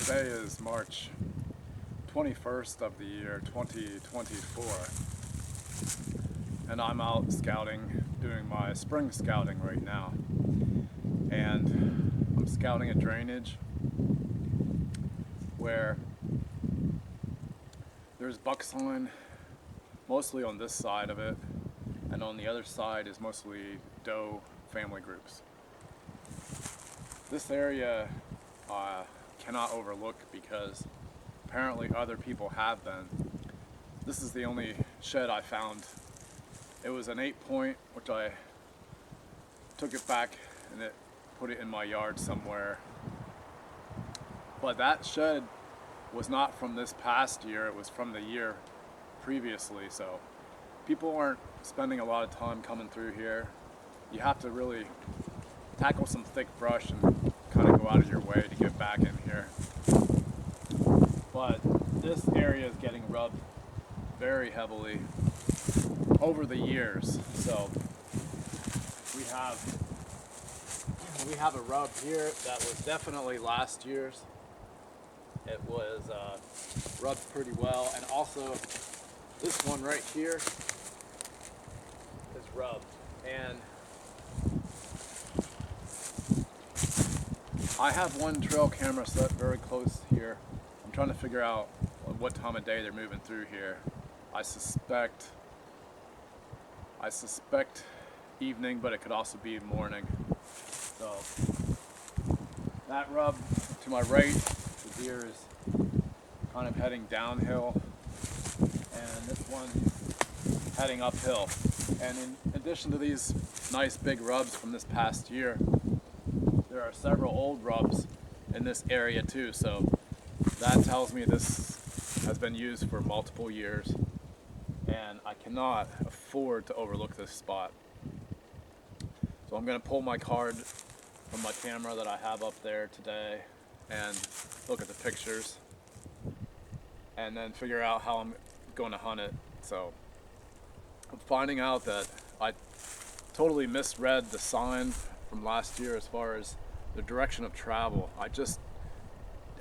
Today is March 21st of the year 2024, and I'm out scouting, doing my spring scouting right now. And I'm scouting a drainage where there's buck sign mostly on this side of it, and on the other side is mostly doe family groups. This area cannot overlook because apparently other people have been. This is the only shed I found. It was an 8-point, which I took it back and put it in my yard somewhere. But that shed was not from this past year, it was from the year previously, so people aren't spending a lot of time coming through here. You have to really tackle some thick brush and kind of go out of your way to get back in here. But this area is getting rubbed very heavily over the years. So we have a rub here that was definitely last year's. It was rubbed pretty well, and also this one right here is rubbed. And I have one trail camera set very close here. I'm trying to figure out what time of day they're moving through here. I suspect evening, but it could also be morning. So that rub to my right, the deer is kind of heading downhill, and this one heading uphill. And in addition to these nice big rubs from this past year, there are several old rubs in this area too, so that tells me this has been used for multiple years, and I cannot afford to overlook this spot. So I'm going to pull my card from my camera that I have up there today and look at the pictures and then figure out how I'm going to hunt it. So I'm finding out that I totally misread the sign from last year as far as the direction of travel. I just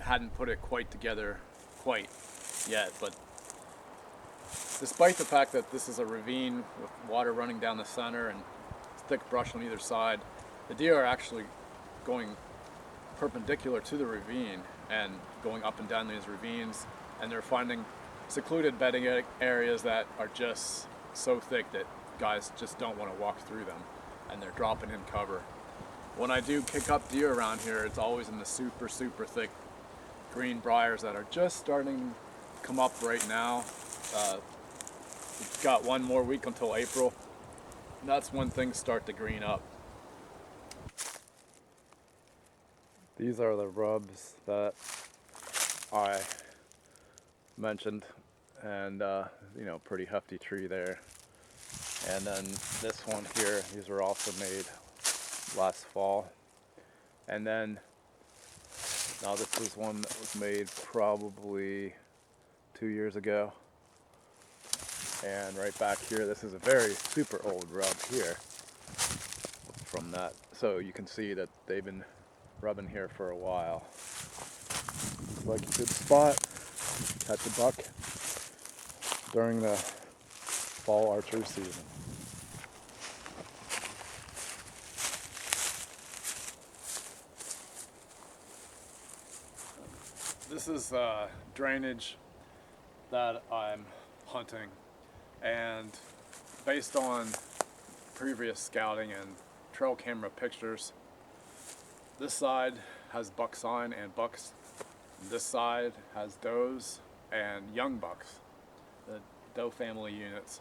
hadn't put it quite together quite yet, but despite the fact that this is a ravine with water running down the center and thick brush on either side, the deer are actually going perpendicular to the ravine and going up and down these ravines, and they're finding secluded bedding areas that are just so thick that guys just don't want to walk through them, and they're dropping in cover. When I do kick up deer around here, it's always in the super thick green briars that are just starting to come up right now. We've got one more week until April, and that's when things start to green up. These are the rubs that I mentioned, and pretty hefty tree there. And then this one here, these were also made last fall. And then now this is one that was made probably 2 years ago. And right back here, this is a very super old rub here from that. So you can see that they've been rubbing here for a while. Like a good spot, catch a buck during the fall archery season. This is drainage that I'm hunting, and based on previous scouting and trail camera pictures, this side has buck sign and bucks. This side has does and young bucks, the doe family units.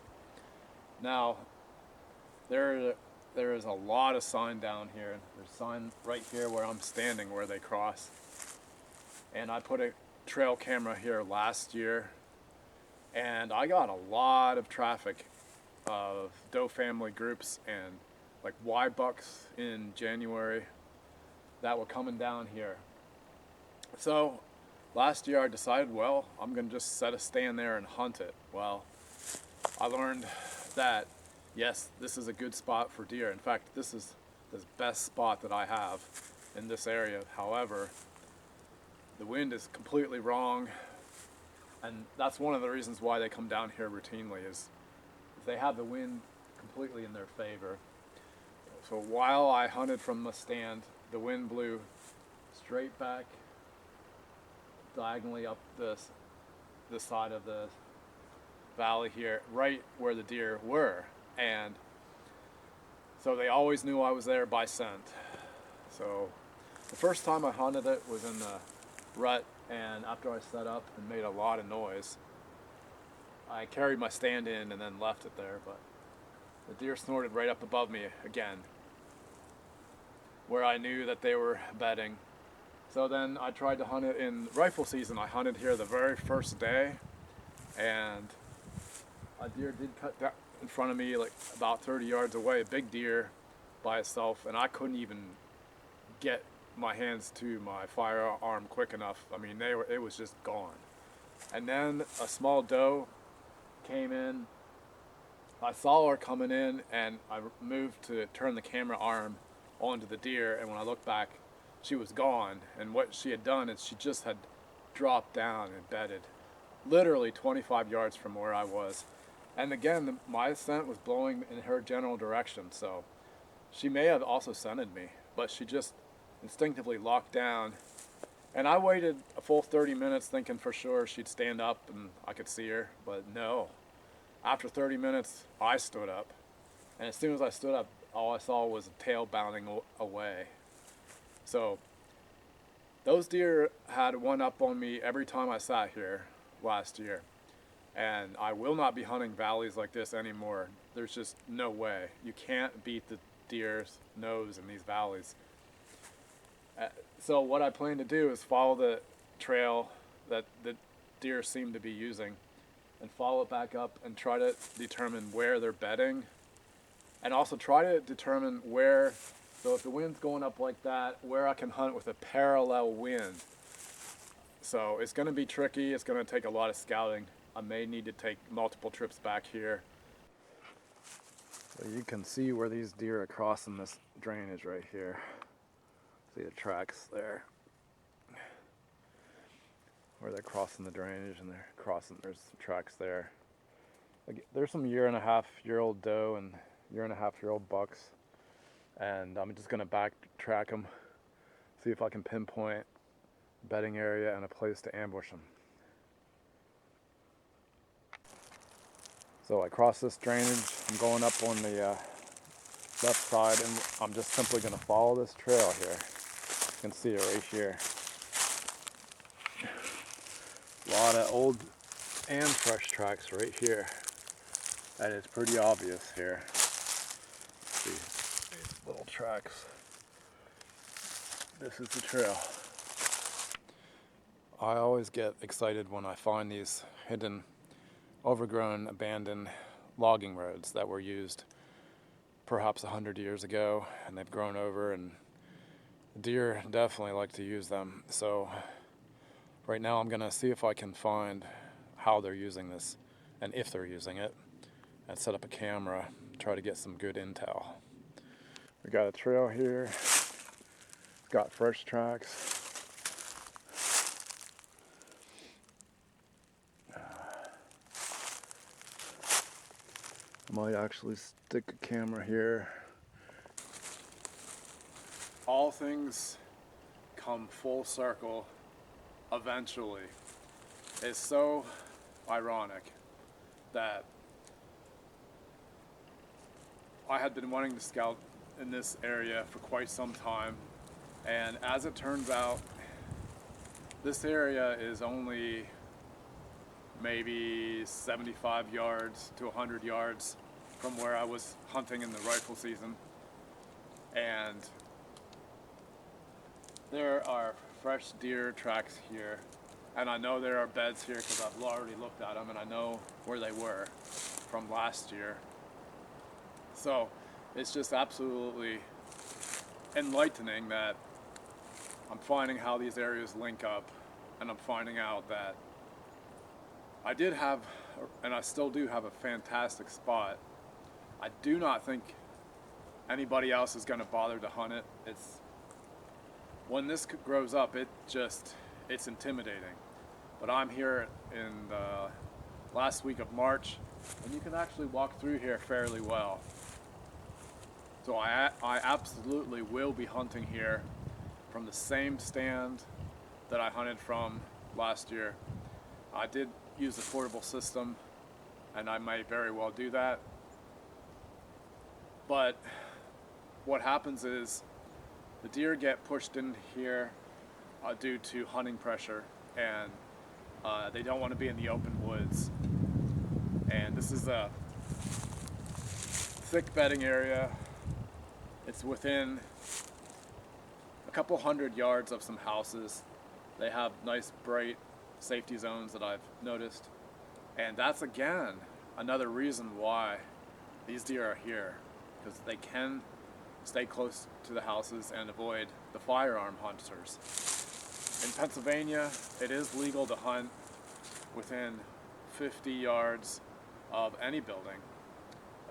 Now, there is a lot of sign down here. There's sign right here where I'm standing where they cross. And I put a trail camera here last year, and I got a lot of traffic of doe family groups and like Y bucks in January that were coming down here. So last year I decided, well, I'm gonna just set a stand there and hunt it. Well, I learned that yes, this is a good spot for deer. In fact, this is the best spot that I have in this area. However, the wind is completely wrong, and that's one of the reasons why they come down here routinely, is they have the wind completely in their favor. So while I hunted from the stand, the wind blew straight back diagonally up this side of the valley here, right where the deer were, and so they always knew I was there by scent. So the first time I hunted it was in the rut, and after I set up and made a lot of noise, I carried my stand in and then left it there, but the deer snorted right up above me again, where I knew that they were bedding. So then I tried to hunt it in rifle season. I hunted here the very first day, and a deer did cut down in front of me, like about 30 yards away, a big deer by itself, and I couldn't even get my hands to my firearm quick enough. I mean, it was just gone. And then a small doe came in. I saw her coming in, and I moved to turn the camera arm onto the deer, and when I looked back, she was gone. And what she had done is she just had dropped down and bedded literally 25 yards from where I was. And again, my scent was blowing in her general direction, so she may have also scented me, but she just instinctively locked down. And I waited a full 30 minutes thinking for sure she'd stand up and I could see her, but no. After 30 minutes, I stood up, and as soon as I stood up, all I saw was a tail bounding away. So those deer had one up on me every time I sat here last year, and I will not be hunting valleys like this anymore. There's just no way. You can't beat the deer's nose in these valleys. So what I plan to do is follow the trail that the deer seem to be using and follow it back up and try to determine where they're bedding, and also try to determine where, so if the wind's going up like that, where I can hunt with a parallel wind. So it's going to be tricky. It's going to take a lot of scouting. I may need to take multiple trips back here. So you can see where these deer are crossing this drainage right here. See the tracks there, where they're crossing the drainage, and they're crossing, there's tracks there. There's some 1.5-year-old doe and 1.5-year-old bucks, and I'm just gonna backtrack them, see if I can pinpoint a bedding area and a place to ambush them. So I cross this drainage, I'm going up on the left side, and I'm just simply gonna follow this trail here. You can see it right here. A lot of old and fresh tracks right here, and it's pretty obvious here. See these little tracks. This is the trail. I always get excited when I find these hidden, overgrown, abandoned logging roads that were used perhaps 100 years ago, and they've grown over, and deer definitely like to use them. So right now I'm gonna see if I can find how they're using this, and if they're using it, and set up a camera, try to get some good intel. We got a trail here, it's got fresh tracks. I might actually stick a camera here. All things come full circle eventually. It's so ironic that I had been wanting to scout in this area for quite some time, and as it turns out, this area is only maybe 75 yards to 100 yards from where I was hunting in the rifle season, and there are fresh deer tracks here, and I know there are beds here because I've already looked at them and I know where they were from last year. So it's just absolutely enlightening that I'm finding how these areas link up, and I'm finding out that I did have, and I still do have, a fantastic spot. I do not think anybody else is going to bother to hunt it. When this grows up, it's intimidating. But I'm here in the last week of March, and you can actually walk through here fairly well. So I absolutely will be hunting here from the same stand that I hunted from last year. I did use a portable system, and I might very well do that. But what happens is the deer get pushed in here due to hunting pressure, and they don't want to be in the open woods. And this is a thick bedding area. It's within a couple 100 yards of some houses. They have nice bright safety zones that I've noticed. And that's again another reason why these deer are here, because they can stay close to the houses and avoid the firearm hunters. In Pennsylvania, it is legal to hunt within 50 yards of any building.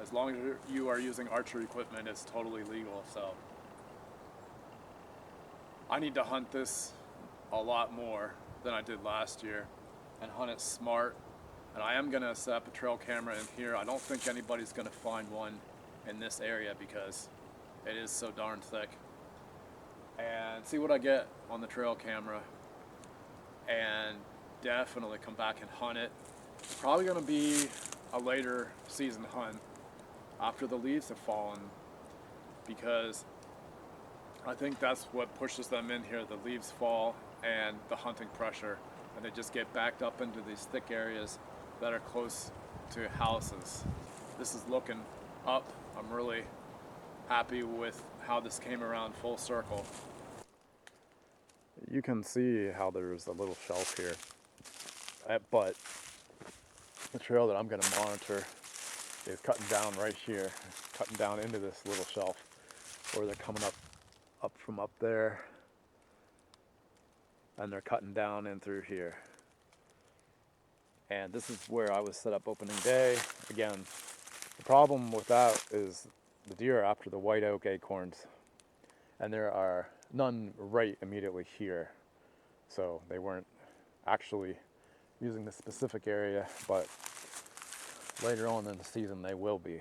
As long as you are using archery equipment, it's totally legal. So I need to hunt this a lot more than I did last year and hunt it smart. And I am gonna set up a trail camera in here. I don't think anybody's gonna find one in this area because it is so darn thick. And see what I get on the trail camera, and definitely come back and hunt it. It's probably gonna be a later season hunt after the leaves have fallen, because I think that's what pushes them in here. The leaves fall and the hunting pressure, and they just get backed up into these thick areas that are close to houses. This is looking up. I'm really happy with how this came around full circle. You can see how there's a little shelf here, but the trail that I'm going to monitor is cutting down right here, cutting down into this little shelf, where they're coming up from up there, and they're cutting down in through here. And this is where I was set up opening day. Again, the problem with that is the deer are after the white oak acorns, and there are none right immediately here. So they weren't actually using this specific area, but later on in the season they will be.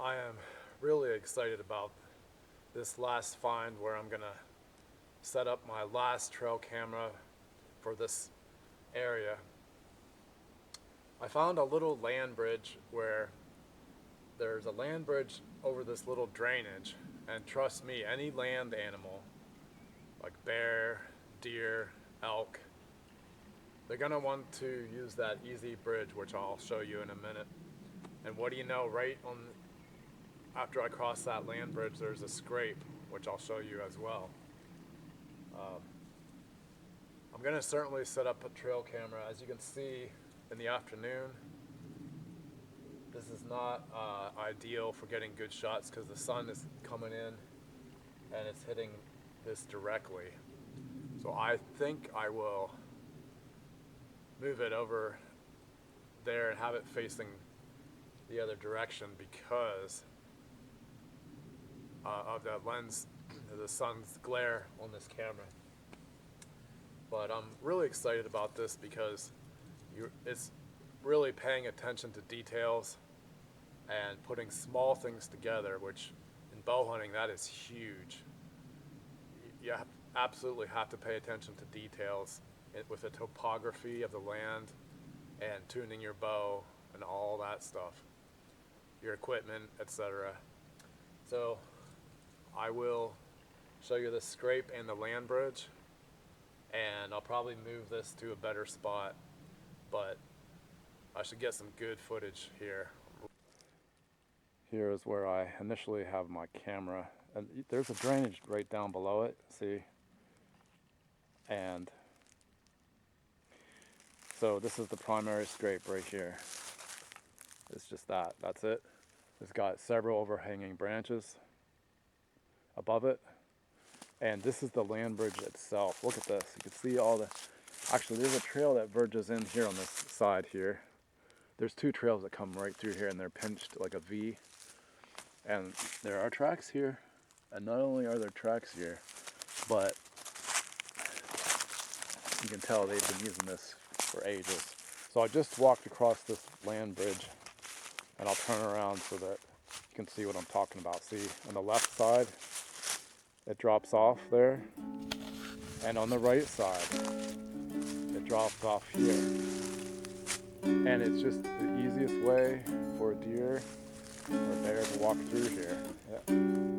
I am really excited about this last find, where I'm gonna set up my last trail camera for this area. I found a little land bridge where there's a land bridge over this little drainage, and trust me, any land animal like bear, deer, elk, they're gonna want to use that easy bridge, which I'll show you in a minute. And what do you know, right on after I cross that land bridge, there's a scrape, which I'll show you as well. I'm gonna certainly set up a trail camera. As you can see in the afternoon, this is not ideal for getting good shots because the sun is coming in and it's hitting this directly. So I think I will move it over there and have it facing the other direction because of the lens, the sun's glare on this camera. But I'm really excited about this because it's really paying attention to details and putting small things together, which in bow hunting, that is huge. You absolutely have to pay attention to details with the topography of the land and tuning your bow and all that stuff, your equipment, etc. So I will show you the scrape and the land bridge, and I'll probably move this to a better spot, but I should get some good footage here. Here is where I initially have my camera, and there's a drainage right down below it, see? And so this is the primary scrape right here. It's just that's it. It's got several overhanging branches above it. And this is the land bridge itself. Look at this. You can see all the, actually there's a trail that verges in here on this side here. There's two trails that come right through here, and they're pinched like a V. And there are tracks here, and not only are there tracks here, but you can tell they've been using this for ages. So I just walked across this land bridge, and I'll turn around so that you can see what I'm talking about. See, on the left side, it drops off there, and on the right side, it drops off here. And it's just the easiest way for a deer or a bear to walk through here. Yeah.